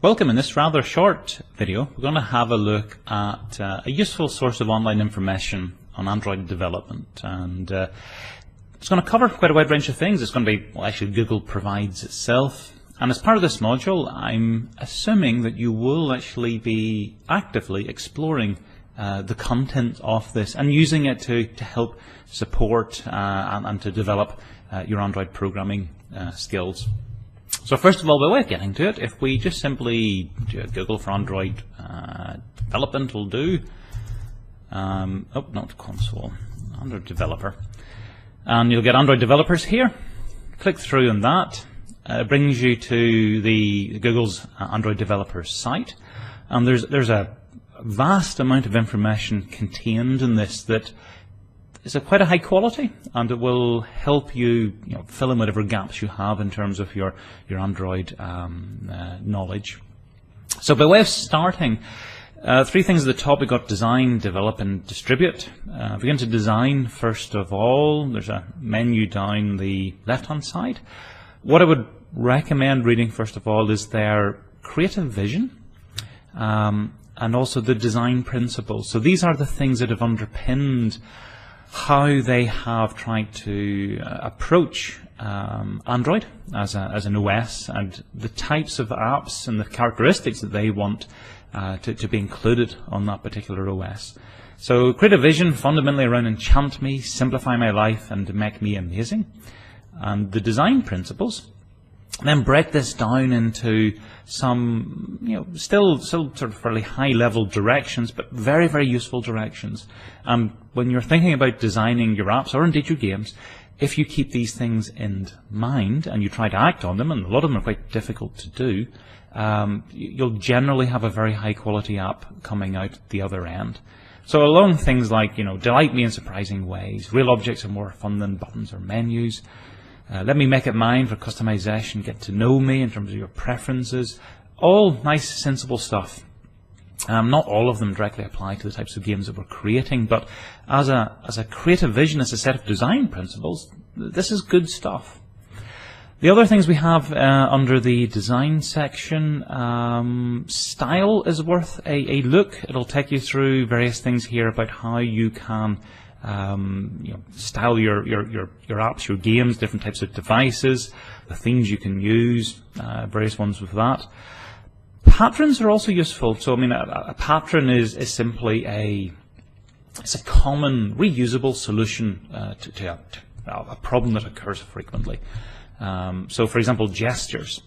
Welcome. In this rather short video, we're going to have a look at a useful source of online information on Android development, and it's going to cover quite a wide range of things. It's going to be, well, actually Google provides itself, and as part of this module I'm assuming that you will actually be actively exploring the content of this and using it to help support and to develop your Android programming skills. So first of all, by way of getting to it, if we just simply Google for Android development will do. Oh, not console, Android developer. And you'll get Android developers here. Click through on that. It brings you to the Google's Android developers site. And there's a vast amount of information contained in this that is of quite a high quality, and it will help you, fill in whatever gaps you have in terms of your Android knowledge. So by way of starting, three things at the top. We've got design, develop and distribute. If we get into design, first of all, there's a menu down the left hand side. What I would recommend reading first of all is their creative vision and also the design principles. So these are the things that have underpinned how they have tried to approach Android as an OS, and the types of apps and the characteristics that they want to be included on that particular OS. So creative vision fundamentally around enchant me, simplify my life and make me amazing. And the design principles then break this down into some, still sort of fairly high-level directions, but very, very useful directions. And when you're thinking about designing your apps, or indeed your games, if you keep these things in mind and you try to act on them, and a lot of them are quite difficult to do, you'll generally have a very high-quality app coming out the other end. So along things like, delight me in surprising ways, real objects are more fun than buttons or menus, let me make it mine for customization, get to know me in terms of your preferences. All nice, sensible stuff. Not all of them directly apply to the types of games that we're creating, but as a creative vision, as a set of design principles, this is good stuff. The other things we have under the design section, style is worth a look. It'll take you through various things here about how you can style your apps, your games, different types of devices, the themes you can use, various ones with that. Patterns are also useful. So a pattern is simply it's a common reusable solution to a problem that occurs frequently. So for example, gestures.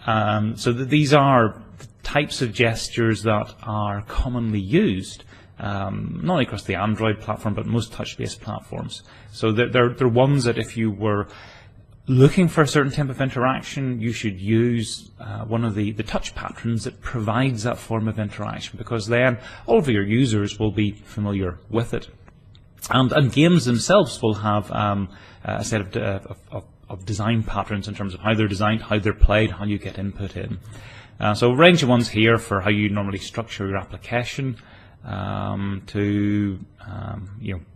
So these are the types of gestures that are commonly used not only across the Android platform, but most touch-based platforms. So they're ones that if you were looking for a certain type of interaction, you should use one of the touch patterns that provides that form of interaction, because then all of your users will be familiar with it. And games themselves will have a set of design patterns in terms of how they're designed, how they're played, how you get input in. So a range of ones here for how you normally structure your application, to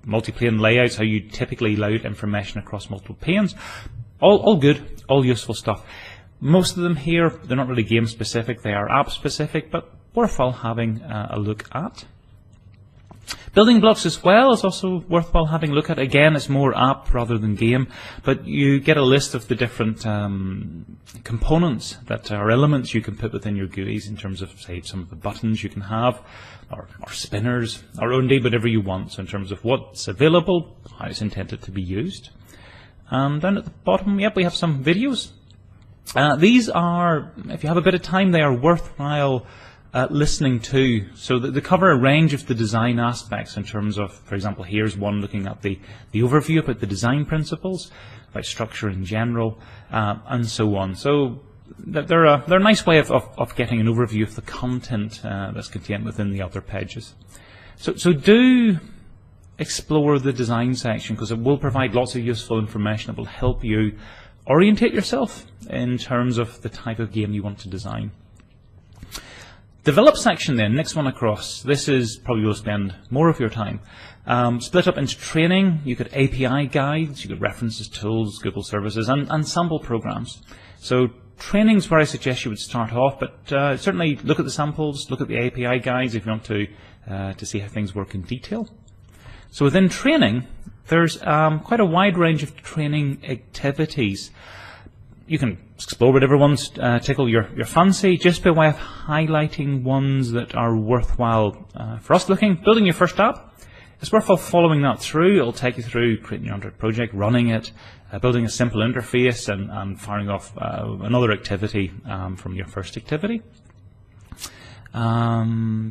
multi-plane layouts, how you typically lay out information across multiple panes. All good, all useful stuff. Most of them here, they're not really game specific, they are app specific, but worthwhile having a look at. Building blocks as well is also worthwhile having a look at. Again, it's more app rather than game, but you get a list of the different components that are elements you can put within your GUIs in terms of, say, some of the buttons you can have, or spinners, or indeed whatever you want. So in terms of what's available, how it's intended to be used. And down at the bottom, we have some videos. These are, if you have a bit of time, they are worthwhile listening to. So they cover a range of the design aspects in terms of, for example, here's one looking at the overview about the design principles, about structure in general, and so on. So they're a nice way of getting an overview of the content that's contained within the other pages. So do explore the design section, because it will provide lots of useful information that will help you orientate yourself in terms of the type of game you want to design. Develop section then, next one across. This is probably you'll spend more of your time. Split up into training. You get API guides, you get references, tools, Google services, and sample programs. So training's where I suggest you would start off, but certainly look at the samples, look at the API guides if you want to see how things work in detail. So within training, there's quite a wide range of training activities. You can explore whatever ones tickle your fancy, just by way of highlighting ones that are worthwhile for us looking. Building your first app, it's worthwhile following that through. It'll take you through creating your Android project, running it, building a simple interface, and firing off another activity from your first activity.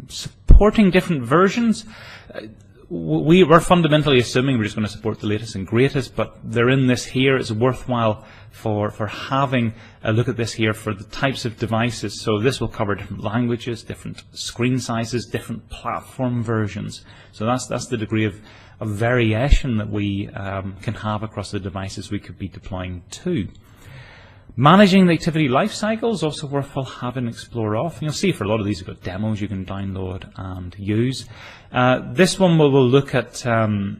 Supporting different versions. We're fundamentally assuming we're just going to support the latest and greatest, but they're in this here. It's worthwhile for having a look at this here for the types of devices. So this will cover different languages, different screen sizes, different platform versions. So that's the degree of variation that we can have across the devices we could be deploying to. Managing the activity lifecycle is also worthwhile having explore off. And you'll see for a lot of these, you've got demos you can download and use. This one will look at the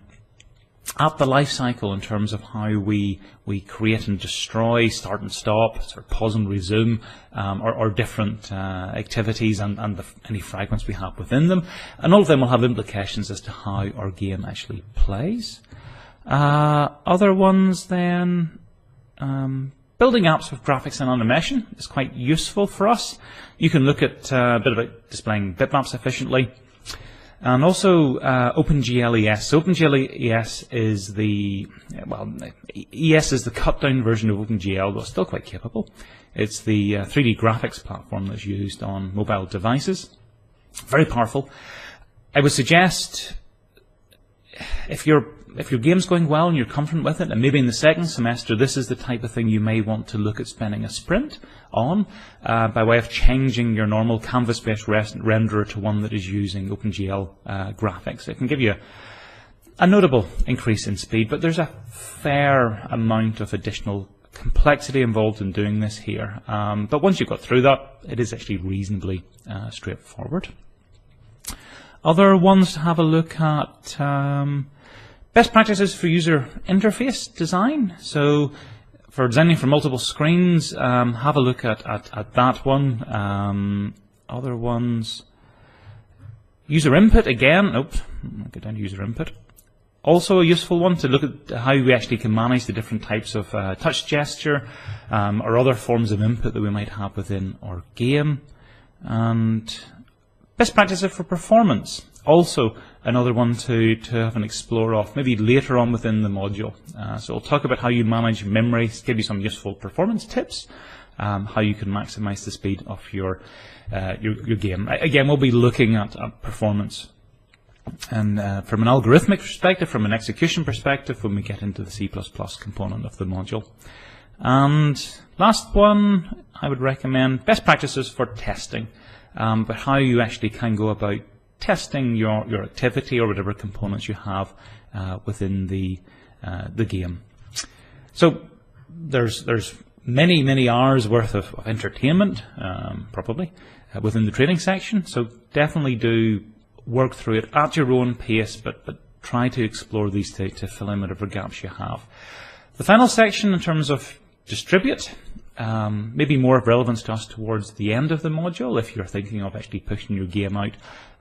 lifecycle in terms of how we create and destroy, start and stop, sort of pause and resume, or different activities and any fragments we have within them. And all of them will have implications as to how our game actually plays. Other ones then, building apps with graphics and animation is quite useful for us. You can look at a bit about displaying bitmaps efficiently. And also OpenGL ES. So OpenGL ES is ES is the cut down version of OpenGL, but still quite capable. It's the 3D graphics platform that's used on mobile devices. Very powerful. I would suggest if your game's going well and you're confident with it, and maybe in the second semester this is the type of thing you may want to look at spending a sprint on by way of changing your normal canvas-based renderer to one that is using OpenGL graphics. It can give you a notable increase in speed, but there's a fair amount of additional complexity involved in doing this here. But once you've got through that, it is actually reasonably straightforward. Other ones to have a look at, best practices for user interface design. So for designing for multiple screens, have a look at that one. Other ones, user input again. Oops, I'll go down to user input. Also a useful one to look at how we actually can manage the different types of touch gesture or other forms of input that we might have within our game. And best practices for performance. Also another one to have an explore of, maybe later on within the module. So we'll talk about how you manage memory, give you some useful performance tips, how you can maximize the speed of your game. Again, we'll be looking at performance and from an algorithmic perspective, from an execution perspective, when we get into the C++ component of the module. And last one, I would recommend best practices for testing, but how you actually can go about testing your activity or whatever components you have within the game. So there's many hours worth of entertainment probably within the training section. So definitely do work through it at your own pace, but try to explore these to fill in whatever gaps you have. The final section in terms of distribute, maybe more of relevance to us towards the end of the module if you're thinking of actually pushing your game out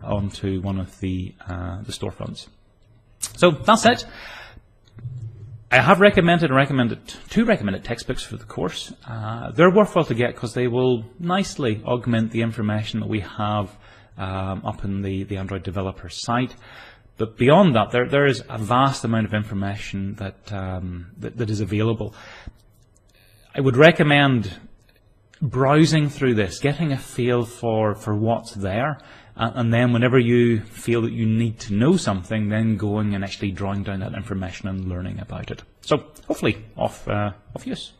onto one of the storefronts. So that's it. I have recommended two recommended textbooks for the course. They're worthwhile to get because they will nicely augment the information that we have up in the Android developer site. But beyond that, there is a vast amount of information that is available. I would recommend browsing through this, getting a feel for what's there, and then whenever you feel that you need to know something, then going and actually drawing down that information and learning about it. So hopefully of use.